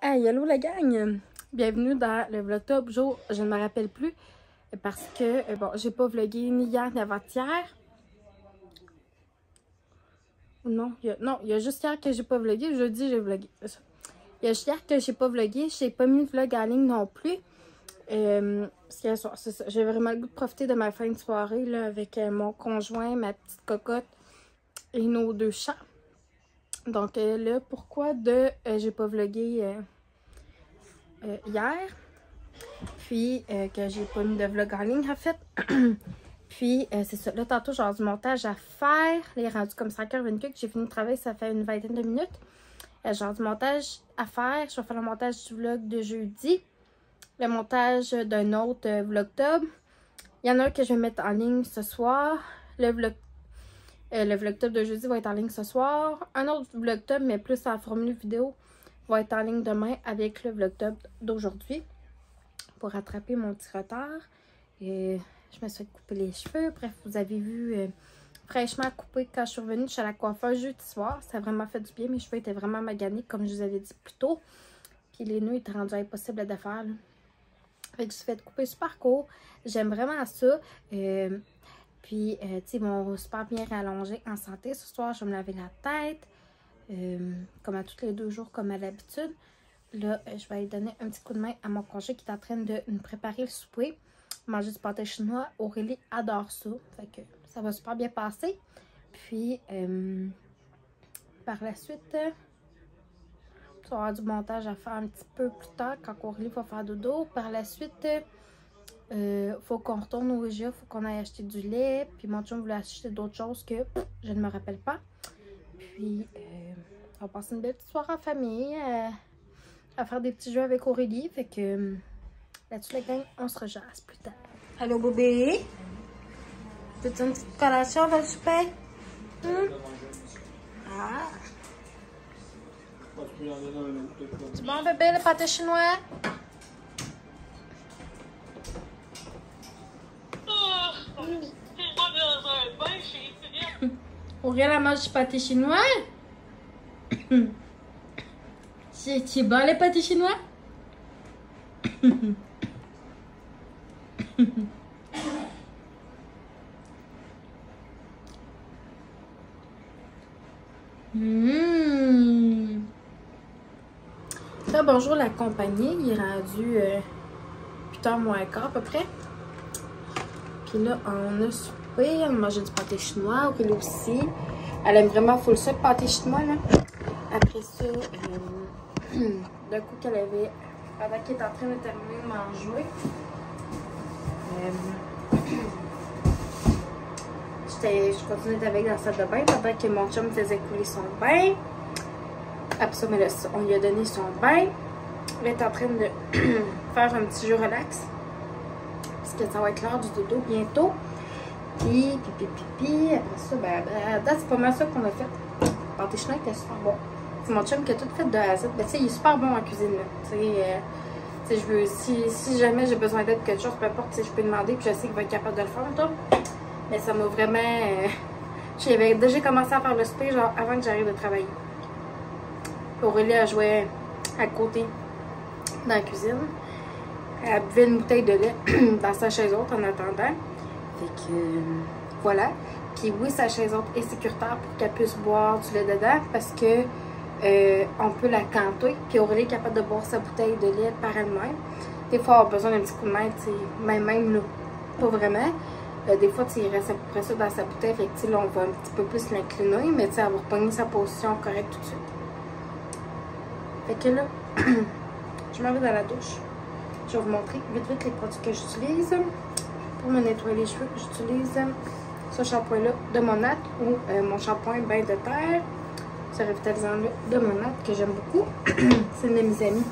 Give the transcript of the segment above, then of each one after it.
Hey, hello la gang! Bienvenue dans le vlog jour, je ne me rappelle plus parce que, bon, j'ai pas vlogué ni hier ni avant-hier. Non, il y a juste hier que j'ai pas vlogué, jeudi j'ai vlogué. Il y a juste hier que j'ai pas vlogué, j'ai pas mis de vlog en ligne non plus. Parce que c'est ça, j'ai vraiment le goût de profiter de ma fin de soirée là, avec mon conjoint, ma petite cocotte et nos deux chats. Donc là, pourquoi j'ai pas vlogué hier, puis que j'ai pas mis de vlog en ligne en fait. Puis c'est ça, là tantôt j'ai du montage à faire, il est rendu comme 5h24 que j'ai fini de travailler, ça fait une vingtaine de minutes. J'ai du montage à faire, je vais faire le montage du vlog de jeudi, le montage d'un autre vlogtob. Il y en a un que je vais mettre en ligne ce soir, le vlogtob de jeudi va être en ligne ce soir. Un autre vlogtob mais plus en formule vidéo va être en ligne demain avec le vlogtob d'aujourd'hui pour rattraper mon petit retard. Et je me suis coupé les cheveux. Bref, vous avez vu fraîchement coupé quand je suis revenue chez la coiffeuse jeudi soir. Ça a vraiment fait du bien. Mes cheveux étaient vraiment maganés comme je vous avais dit plus tôt. Puis les nœuds étaient rendus impossibles à défaire. Là. Fait que je suis fait couper super court. J'aime vraiment ça. Puis, tu sais, ils m'ont super bien rallongé en santé. Ce soir, je vais me laver la tête. Comme à tous les 2 jours, comme à l'habitude. Là, je vais aller donner un petit coup de main à mon congé qui est en train de me préparer le souper. Manger du pâté chinois. Aurélie adore ça. Fait que ça va super bien passer. Puis, par la suite, tu vas avoir du montage à faire un petit peu plus tard quand Aurélie va faire dodo. Par la suite, faut qu'on retourne au IGA, faut qu'on aille acheter du lait. Puis mon chum voulait acheter d'autres choses que je ne me rappelle pas. Puis, on va passer une belle petite soirée en famille, à faire des petits jeux avec Aurélie. Fait que là-dessus, la gang, on se rejasse plus tard. Allô, bébé? Veux-tu une petite collation avant le souper? Ah! C'est bon, bébé, le pâté chinois? Aurélie, elle mange du pâté chinois? C'est bon, les pâtés chinois? Là, bonjour la compagnie, il est rendu 8h moins quart à peu près. Puis là, on a soupé, on a mangé du pâté chinois, Aurélie aussi. Elle aime vraiment full ça, le pâté chinois là. Après ça, d'un coup qu'elle avait, pendant qu'elle était en train de terminer de manger, je continuais d'être avec dans la salle de bain pendant que mon chum faisait couler son bain. Après ça, mais là, on lui a donné son bain. Elle est en train de faire un petit jeu relax. Parce que ça va être l'heure du dodo bientôt. Puis, après ça, ben, c'est pas mal ça qu'on a fait. Le pâté chinois était super bon. C'est mon chum qui a tout fait de A à Z. Ben, tu sais, il est super bon en cuisine, là. Tu sais, je veux, si jamais j'ai besoin d'aide quelque chose, peu importe, je peux demander, puis je sais qu'il va être capable de le faire, toi. Mais ça m'a vraiment... J'avais déjà commencé à faire le souper, genre, avant que j'arrive de travailler. Aurélie a joué à côté, dans la cuisine. Elle buvait une bouteille de lait dans sa chaise haute en attendant. Fait que, voilà. Puis oui, sa chaise haute est sécuritaire pour qu'elle puisse boire du lait dedans, parce que on peut la canter. Puis Aurélie est capable de boire sa bouteille de lait par elle-même. Des fois, on a besoin d'un petit coup de main, tu sais, même là, pas vraiment. Des fois, il reste à peu près ça dans sa bouteille. Fait que, là, on va un petit peu plus l'incliner, mais elle va repogner sa position correcte tout de suite. Fait que là, je m'en vais dans la douche. Je vais vous montrer vite les produits que j'utilise pour me nettoyer les cheveux. J'utilise ce shampoing-là de Monat ou mon shampoing bain de terre. Ce revitalisant-là de Monat que j'aime beaucoup. C'est une de mes amies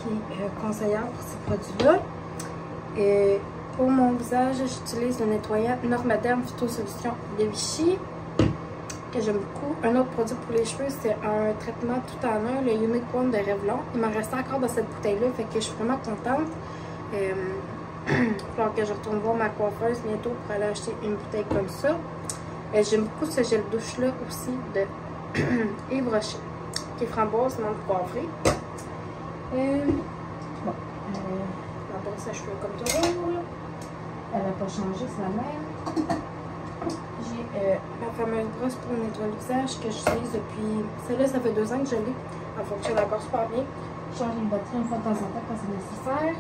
qui est conseillère pour ces produits-là. Et pour mon visage, j'utilise le nettoyant Normaderm Phyto Solution de Vichy, que j'aime beaucoup. Un autre produit pour les cheveux, c'est un traitement tout en un, le Unique One de Revlon. Il m'en reste encore dans cette bouteille-là, fait que je suis vraiment contente. Il va falloir que je retourne voir ma coiffeuse bientôt pour aller acheter une bouteille comme ça. J'aime beaucoup ce gel douche-là aussi de Yves Rocher. qui est framboise, menthe poivrée. Bon, la brosse à cheveux comme toujours. Elle n'a pas changé, c'est la même. J'ai ma fameuse brosse pour nettoyer le visage que j'utilise depuis... Celle-là, ça fait 2 ans que je l'ai. Elle fonctionne encore super bien. Je change une batterie une fois de temps en temps quand c'est nécessaire.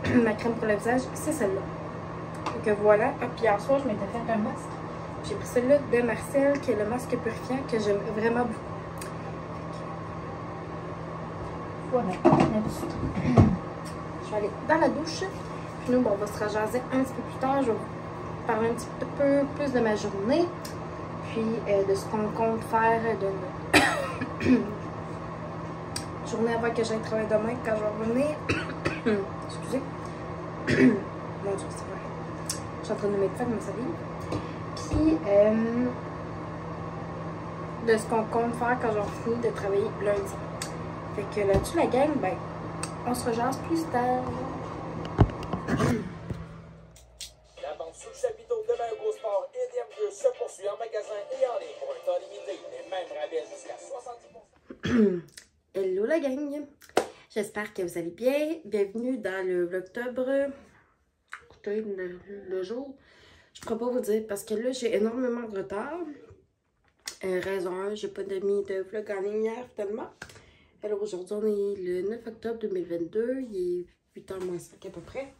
Puis ma crème pour le visage, c'est celle-là. Donc voilà. Ah, puis hier soir, je m'étais fait un masque. J'ai pris celle-là de Marcel, qui est le masque purifiant que j'aime vraiment beaucoup. Voilà. Je vais aller dans la douche. Puis nous, bon, on va se rajaser un petit peu plus tard. Je vais vous parler un petit peu plus de ma journée. Puis de ce qu'on compte faire de notre journée avant que j'aille travailler demain quand je vais revenir. Excusez. Mon Dieu, c'est vrai. Je suis en train de mettre de ma salive. Puis de ce qu'on compte faire quand j'aurai fini de travailler lundi. Fait que là-dessus, la gang, ben, on se rejase plus tard. La vente sous le chapiteau de Mago Sport et DM2 se poursuit en magasin et en ligne pour un temps limité. Les mêmes rabais jusqu'à 70%. Hello la gang! J'espère que vous allez bien. Bienvenue dans le vlogtobre. Écoutez, le jour. Je ne pourrais pas vous dire parce que là, j'ai énormément de retard. Raison 1, j'ai pas mis de vlog en ligne hier finalement. Alors aujourd'hui, on est le 9 octobre 2022. Il est 8h moins 5 à peu près.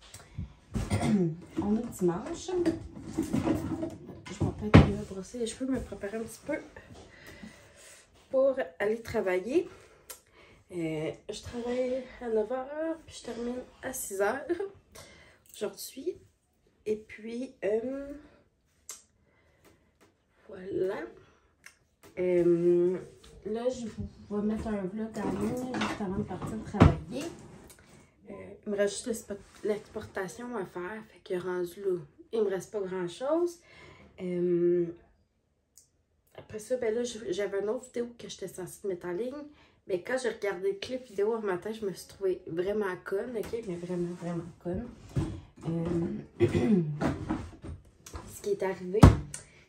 On est dimanche. Je vais peut-être me brosser les cheveux, me préparer un petit peu pour aller travailler. Je travaille à 9h, puis je termine à 6h aujourd'hui. Et puis, voilà. Là, je vais mettre un vlog en ligne juste avant de partir travailler. Il me reste juste l'exportation à faire. Fait que rendu là, il me reste pas grand-chose. Après ça, ben là, j'avais une autre vidéo que j'étais censée mettre en ligne. Mais quand j'ai regardé le clip vidéo un matin, je me suis trouvée vraiment conne, ok? Mais vraiment, vraiment conne. Ce qui est arrivé,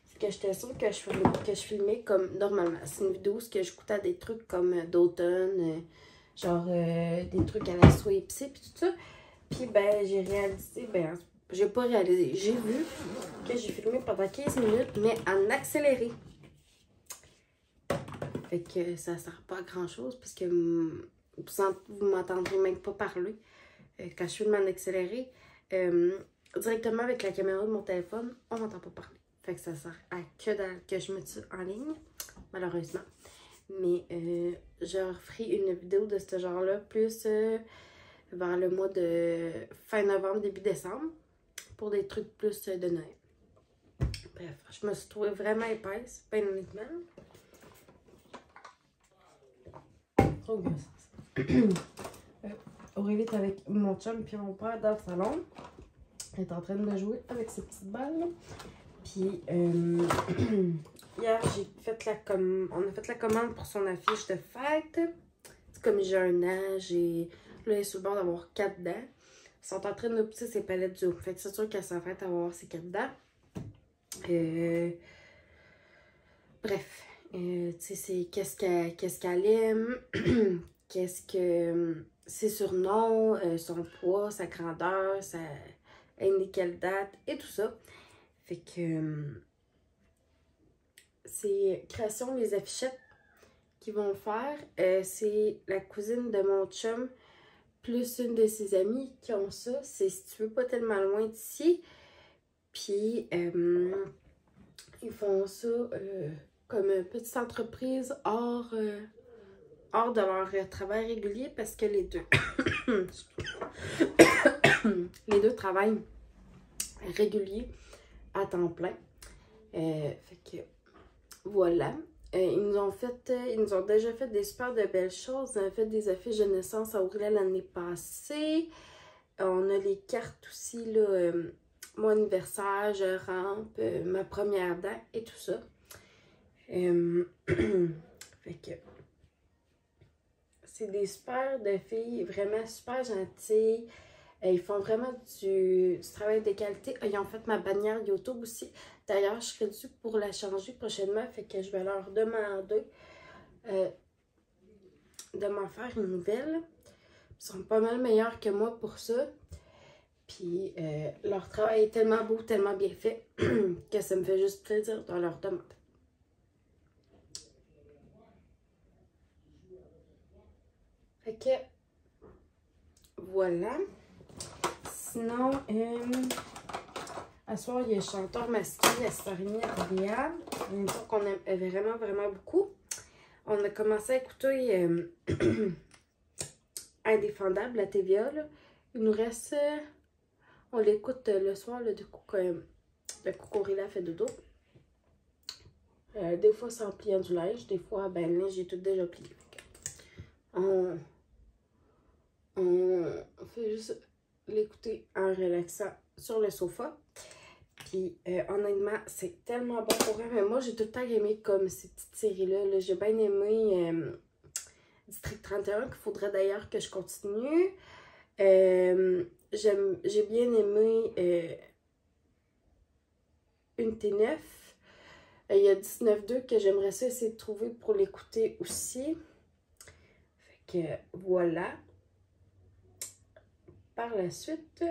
c'est que j'étais sûre que je filmais comme normalement. C'est une vidéo où je goûtais à des trucs comme d'automne, genre des trucs à la soie épicée puis tout ça. Puis ben, j'ai réalisé, ben, j'ai pas réalisé, j'ai vu que j'ai filmé pendant 15 minutes, mais en accéléré. Fait que ça sert pas à grand chose parce que vous m'entendrez même pas parler quand je filme en accéléré. Directement avec la caméra de mon téléphone, on m'entend pas parler. Fait que ça sert à que dalle que je mette ça en ligne, malheureusement. Mais je referai une vidéo de ce genre-là plus vers le mois de fin novembre, début décembre, pour des trucs plus de Noël. Bref, je me suis trouvée vraiment épaisse, bien honnêtement. Trop gossant. Aurélie est avec mon chum puis mon père dans le salon. Elle est en train de jouer avec ses petites balles. Puis hier, on a fait la commande pour son affiche de fête. C'est comme j'ai un an, là, elle est sur le bord d'avoir 4 dents. Ils sont en train de pousser ses palettes du haut. Fait que c'est sûr qu'à sa fête, elle va avoir ses 4 dents. Bref, tu sais, c'est qu'est-ce qu'elle aime, qu'est-ce que ses surnoms, son poids, sa grandeur, sa quelle date et tout ça. Fait que c'est création les affichettes qu'ils vont faire. C'est la cousine de mon chum plus une de ses amies qui ont ça. C'est si tu veux pas tellement loin d'ici. Puis ils font ça comme une petite entreprise hors de leur travail régulier parce que les deux les deux travaillent régulier à temps plein. Fait que voilà. Ils nous ont déjà fait des super de belles choses. Ils ont fait des affiches de naissance à Aurélie l'année passée. On a les cartes aussi, là, mon anniversaire, je rampe, ma première dent et tout ça. Fait que c'est des super de filles, vraiment super gentilles. Ils font vraiment du travail de qualité. Ils ont fait ma bannière YouTube aussi. D'ailleurs, je serai due pour la changer prochainement. Fait que je vais leur demander de m'en faire une nouvelle. Ils sont pas mal meilleurs que moi pour ça. Puis leur travail est tellement beau, tellement bien fait que ça me fait juste plaisir de leur demander. Fait que voilà. Sinon, à soir, il y a le chanteur masqué, la Starmie agréable. Une émission qu'on aime vraiment, vraiment beaucoup. On a commencé à écouter Indéfendable, la TVA. Là. Il nous reste... on l'écoute le soir, là, du coup, quand le Cocorilla fait dodo. Des fois, c'est en pliant du linge. Des fois, ben, le linge, j'ai tout déjà plié. On fait juste l'écouter en relaxant sur le sofa. Puis honnêtement, c'est tellement bon pour elle. Mais moi, j'ai tout le temps aimé comme ces petites séries-là. -là, j'ai bien aimé District 31, qu'il faudrait d'ailleurs que je continue. J'ai bien aimé Unité 9. Il y a 19.2 que j'aimerais ça essayer de trouver pour l'écouter aussi. Fait que voilà. Par la suite...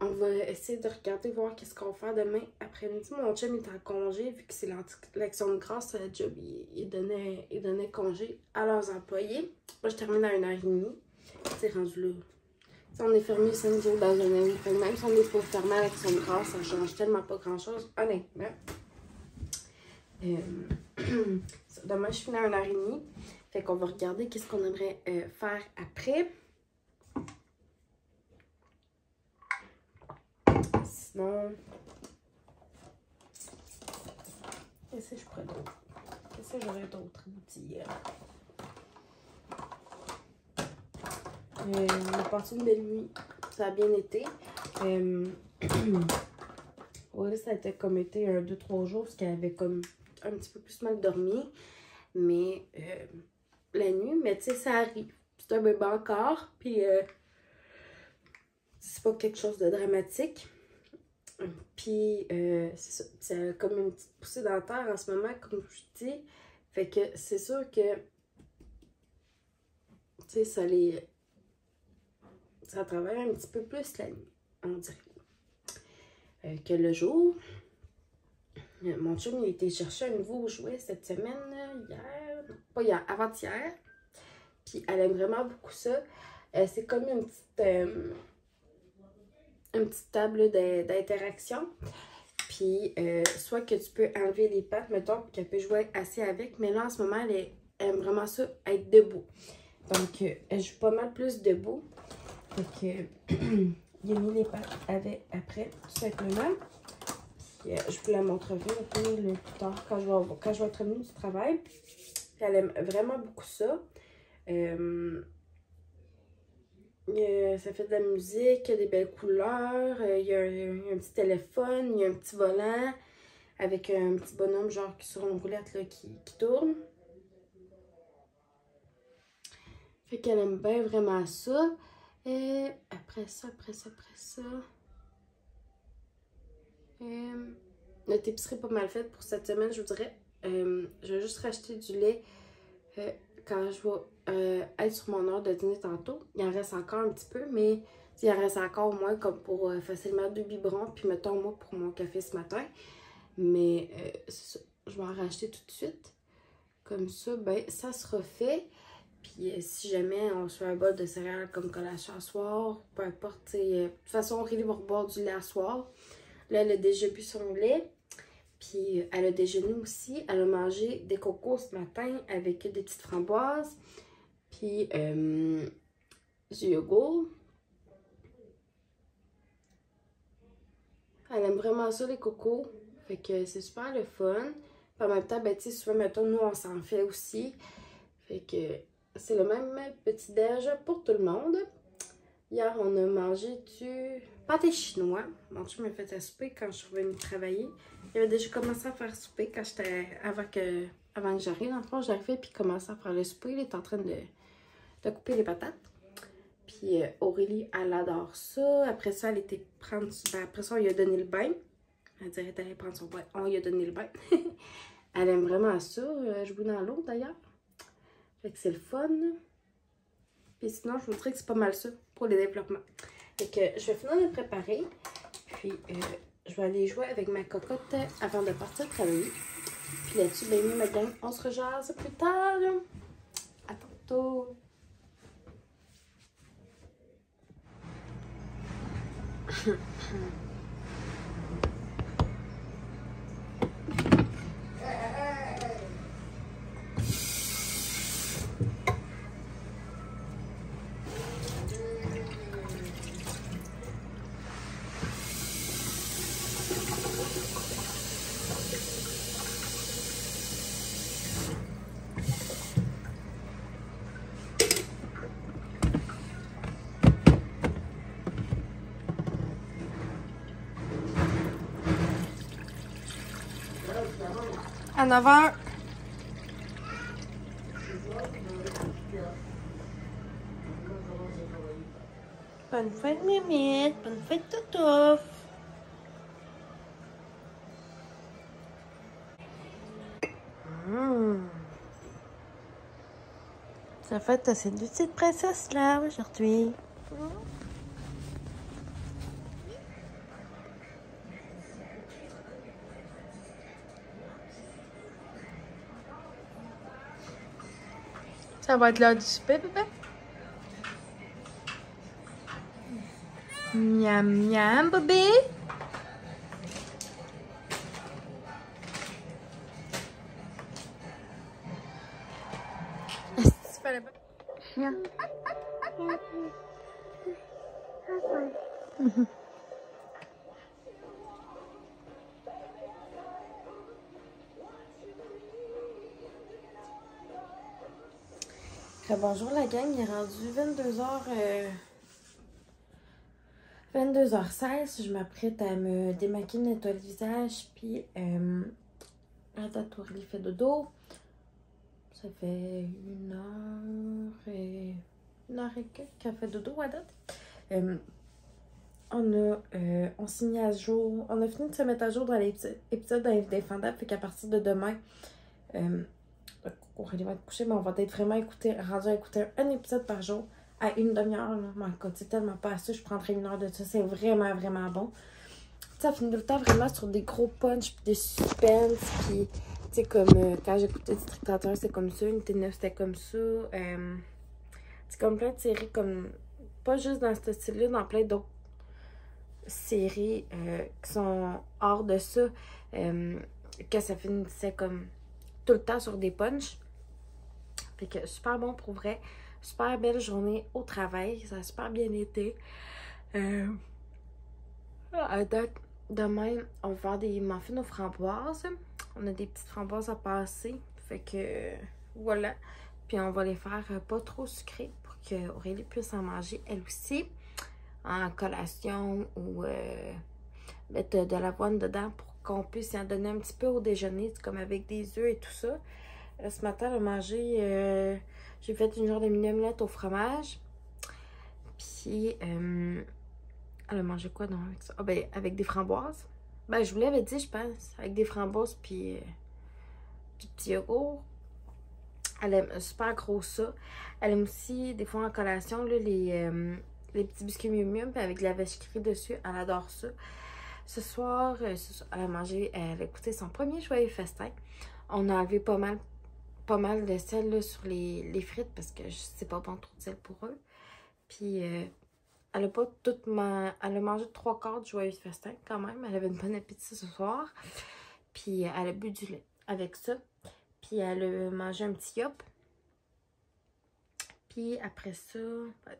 on va essayer de regarder, voir qu'est-ce qu'on va faire demain après-midi. Mon chum est en congé, vu que c'est l'action de grâce à la job, il donnait congé à leurs employés. Moi, je termine à 1h30. C'est rendu là. Si on est fermé 5 jours dans une année, même si on n'est pas fermé à l'action de grâce, ça change tellement pas grand-chose, honnêtement. Demain, je finis à 1h30. Fait qu'on va regarder qu'est-ce qu'on aimerait faire après. Sinon, qu'est-ce que je pourrais d'autre? Qu'est-ce que j'aurais d'autre à dire? On a passé une belle nuit. Ça a bien été. Ouais, ça a été comme été 2-3 jours parce qu'elle avait comme un petit peu plus mal dormi. Mais la nuit, mais tu sais, ça arrive. C'est un bébé encore. Puis c'est pas quelque chose de dramatique. Puis, c'est ça, c'est comme une petite poussée dentaire en ce moment, comme je dis. Fait que c'est sûr que, tu sais, ça travaille un petit peu plus la nuit, on dirait. Que le jour. Mon chum, il a été chercher un nouveau jouet cette semaine, hier, non, pas hier, avant-hier. Puis, elle aime vraiment beaucoup ça. C'est comme une petite table d'interaction. Puis, soit que tu peux enlever les pattes, mettons, qu'elle peut jouer assis avec. Mais là, en ce moment, elle aime vraiment ça, être debout. Donc, elle joue pas mal plus debout. Fait que, il a mis les pattes après, tout simplement. Puis, je vous la montrerai un peu plus tard, quand je vais être revenue du travail. Puis, elle aime vraiment beaucoup ça. Ça fait de la musique, il y a des belles couleurs, il y a un petit téléphone, il y a un petit volant avec un petit bonhomme genre sur une roulette là, qui tourne. Fait qu'elle aime bien vraiment ça. Et après ça. Notre épicerie est pas mal faite pour cette semaine, je vous dirais. Je vais juste racheter du lait quand je vais être sur mon heure de dîner tantôt. Il en reste encore un petit peu, mais il en reste encore au moins comme pour facilement 2 biberons. Puis mettons moi pour mon café ce matin. Mais c'est ça, je vais en racheter tout de suite. Comme ça, ben ça sera fait. Puis si jamais on se fait un bol de céréales comme collation à soir, peu importe, de toute façon, Aurélie va reboire du lait à soir. Là, elle a déjà bu son lait. Puis elle a déjeuné aussi. Elle a mangé des cocos ce matin avec des petites framboises. Puis du yogourt. Elle aime vraiment ça, les cocos. Fait que c'est super le fun. Puis en même temps, ben tu sais, souvent, mettons, nous, on s'en fait aussi. Fait que c'est le même petit-déj pour tout le monde. Hier, on a mangé du pâté chinois. Mon chum m'a fait à souper quand je suis revenue travailler. Il avait déjà commencé à faire souper quand avant que j'arrive. Dans le fond, j'arrivais puis il commençait à faire le souper. Il est en train de couper les patates. Puis Aurélie, elle adore ça. Après ça, elle était prendre... après ça, on lui a donné le bain. Elle dirait d'aller prendre son bain. On lui a donné le bain. Elle aime vraiment ça, jouer dans l'eau d'ailleurs. Fait que c'est le fun. Puis sinon, je vous dirais que c'est pas mal ça pour les développements. Fait que je vais finir de préparer. Puis je vais aller jouer avec ma cocotte avant de partir travailler. Puis là-dessus, ben mieux ma gang, on se rejase plus tard. À tantôt. À 9h. Bonne fête, Mimite. Bonne fête, Toutouf. Ça fait ces deux petites princesses-là aujourd'hui. Ça va être l'heure du souper, bébé. Miam, miam, bébé. Est-ce que tu fallait pas? Miam. Bonjour la gang, il est rendu 22h16. Je m'apprête à me démaquiller, nettoyer le visage, puis à date, Aurélie fait dodo. Ça fait une heure et quelques qu'elle fait dodo à date. On s'est mis à jour, on a fini de se mettre à jour dans l'épisode d'Indéfendable, fait qu'à partir de demain, Aurélie va être couchée, mais on va être vraiment rendu à écouter un épisode par jour à une demi-heure. Mais c'est tellement pas assez, je prendrai une heure de ça. C'est vraiment, vraiment bon. Ça finit tout le temps vraiment sur des gros punch, puis des suspense, puis tu sais, comme quand j'écoutais Districtateur, c'est comme ça, Unité 9, c'était comme ça. C'est comme plein de séries, comme pas juste dans ce style-là, dans plein d'autres séries qui sont hors de ça, que ça finissait comme tout le temps sur des punchs. Fait que super bon pour vrai. Super belle journée au travail. Ça a super bien été. À date, demain, on va faire des muffins aux framboises. On a des petites framboises à passer. Fait que voilà. Puis on va les faire pas trop sucrés pour qu'Aurélie puisse en manger elle aussi. En collation ou mettre de l'avoine dedans pour qu'on puisse y en donner un petit peu au déjeuner. Comme avec des œufs et tout ça. Ce matin, elle a mangé, j'ai fait une genre de mini omelette au fromage. Puis, elle a mangé quoi donc avec ça? Ah, ben, avec des framboises. Ben, je vous l'avais dit, je pense. Avec des framboises, puis du petit yogourt. Elle aime super gros ça. Elle aime aussi, des fois en collation, là, les petits biscuits Miu Miu, puis avec de la vache qui rit dessus. Elle adore ça. Ce soir, elle a mangé, elle a écouté son premier joyeux festin. On a enlevé pas mal de sel là, sur les frites parce que c'est pas bon trop de sel pour eux. Puis elle a pas tout elle a mangé 3/4 du joyeux festin quand même. Elle avait une bonne appétit ce soir. Puis elle a bu du lait avec ça. Puis elle a mangé un petit yop. Puis après ça,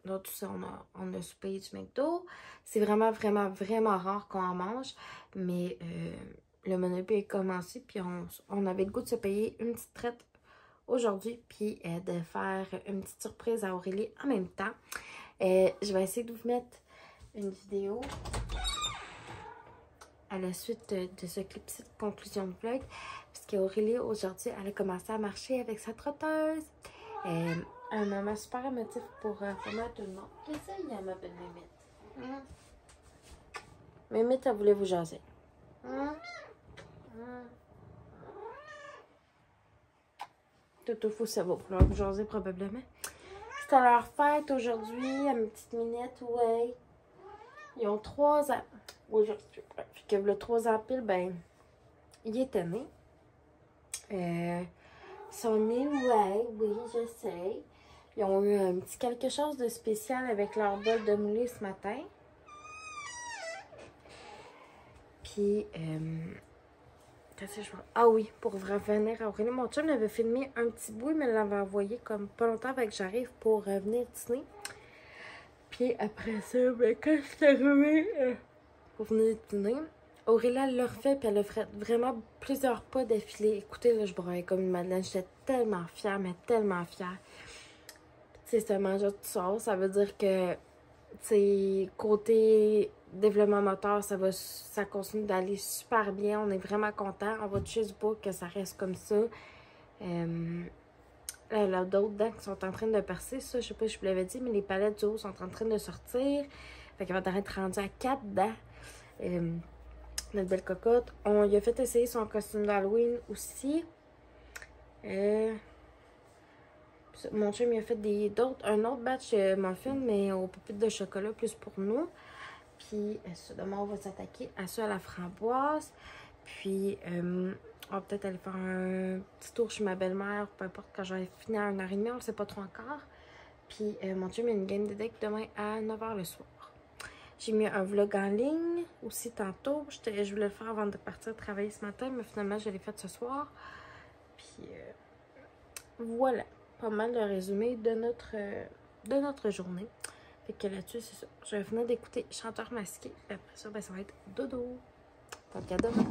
dans tout ça, on a soupé du McDo. C'est vraiment, vraiment, vraiment rare qu'on en mange. Mais le menu est commencé. Puis on avait le goût de se payer une petite traite aujourd'hui, puis de faire une petite surprise à Aurélie en même temps. Je vais essayer de vous mettre une vidéo à la suite de ce clip-ci de conclusion de vlog, parce qu'Aurélie, aujourd'hui, elle a commencé à marcher avec sa trotteuse. Un moment super émotif pour vraiment tout le monde. Qu'est-ce qu'il y a, ma belle Mimite? Mimite, elle voulait vous jaser. Tout fou, ça va vouloir vous jaser probablement. C'est à leur fête aujourd'hui, à mes petites minettes, ouais. Ils ont 3 ans aujourd'hui. Fait que le 3 ans pile, ben, il était né. Ils sont nés, ouais, oui, je sais. Ils ont eu un petit quelque chose de spécial avec leur bol de moulé ce matin. Puis, qu'est-ce que je vois? Ah oui, pour revenir à Aurélie, mon chum m'avait filmé un petit bout, il me l'avait envoyé comme pas longtemps avant que j'arrive pour venir dîner. Puis après ça, ben, quand je suis arrivée pour venir dîner, Aurélie, elle l'a refait, puis elle a fait vraiment plusieurs pas d'affilée. Écoutez, là, je broyais comme une madeleine. J'étais tellement fière, mais tellement fière. Tu sais, c'est un mangeur de sauce, ça veut dire que, tu sais, côté développement moteur, ça continue d'aller super bien. On est vraiment content. On va toucher du bout que ça reste comme ça. Là, il y a d'autres dents qui sont en train de percer. Ça, je sais pas si je vous l'avais dit, mais les palettes du haut sont en train de sortir. Fait qu'elle va être rendue à 4 dents. Notre belle cocotte. On lui a fait essayer son costume d'Halloween aussi. Mon chum il a fait un autre batch de muffins, mais aux pépites de chocolat, plus pour nous. Puis, demain, on va s'attaquer à ça à la framboise. Puis, on va peut-être aller faire un petit tour chez ma belle-mère, peu importe, quand j'aurai fini à 1h30, on ne sait pas trop encore. Puis, mon chum a une game de deck demain à 9h le soir. J'ai mis un vlog en ligne aussi tantôt. Je voulais le faire avant de partir travailler ce matin, mais finalement, je l'ai fait ce soir. Puis, voilà. Pas mal le résumé de notre journée. Fait que là-dessus, c'est ça. Je vais venir d'écouter Chanteur masqué. Après ça, ben, ça va être dodo. Donc, à demain.